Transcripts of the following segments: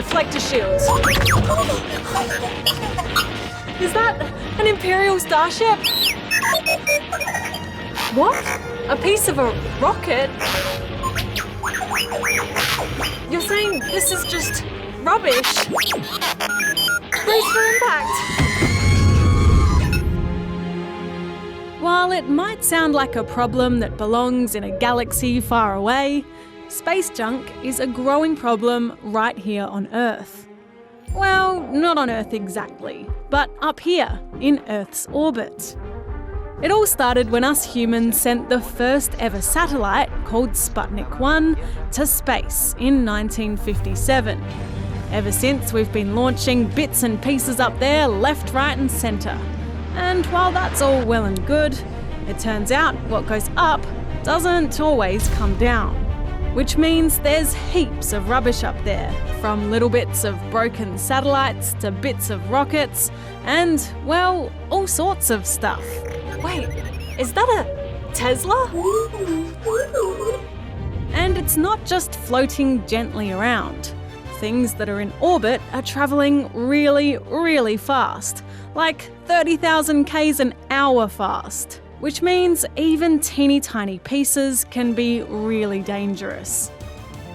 deflector shields. Is that an Imperial starship? What? A piece of a rocket? You're saying this is just rubbish? Brace for impact! While it might sound like a problem that belongs in a galaxy far away, space junk is a growing problem right here on Earth. Well, not on Earth exactly, but up here, in Earth's orbit. It all started when us humans sent the first ever satellite, called Sputnik 1, to space in 1957. Ever since, we've been launching bits and pieces up there, left, right and centre. And while that's all well and good, it turns out what goes up doesn't always come down. Which means there's heaps of rubbish up there, from little bits of broken satellites to bits of rockets, and, well, all sorts of stuff. Wait, is that a Tesla? And it's not just floating gently around. Things that are in orbit are travelling really, really fast, like 30,000 k's an hour fast, which means even teeny tiny pieces can be really dangerous.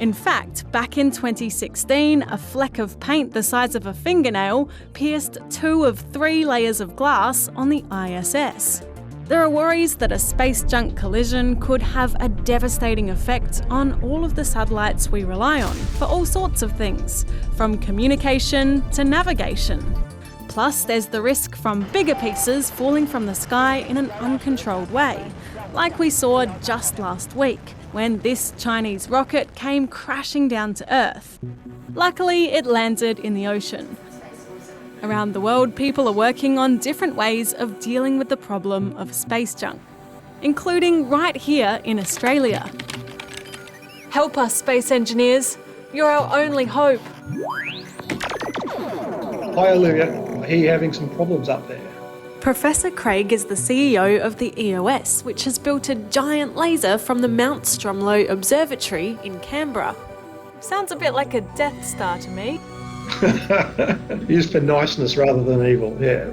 In fact, back in 2016, a fleck of paint the size of a fingernail pierced 2 of 3 layers of glass on the ISS. There are worries that a space junk collision could have a devastating effect on all of the satellites we rely on for all sorts of things, from communication to navigation. Plus, there's the risk from bigger pieces falling from the sky in an uncontrolled way, like we saw just last week, when this Chinese rocket came crashing down to Earth. Luckily, it landed in the ocean. Around the world, people are working on different ways of dealing with the problem of space junk, including right here in Australia. Help us, space engineers. You're our only hope. Hi Olivia, I hear you're having some problems up there. Professor Craig is the CEO of the EOS, which has built a giant laser from the Mount Stromlo Observatory in Canberra. Sounds a bit like a Death Star to me. Used for niceness rather than evil, yeah.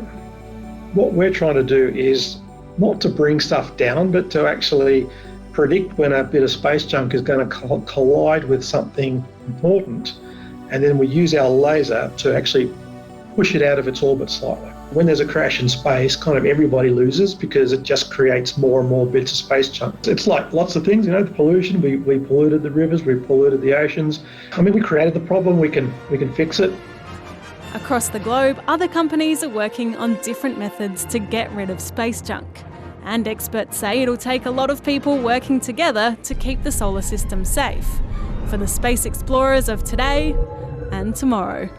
What we're trying to do is not to bring stuff down, but to actually predict when a bit of space junk is going to collide with something important. And then we use our laser to actually push it out of its orbit slightly. When there's a crash in space, kind of everybody loses because it just creates more and more bits of space junk. It's like lots of things, the pollution, we polluted the rivers, we polluted the oceans. We created the problem, we can fix it. Across the globe, other companies are working on different methods to get rid of space junk. And experts say it'll take a lot of people working together to keep the solar system safe for the space explorers of today and tomorrow.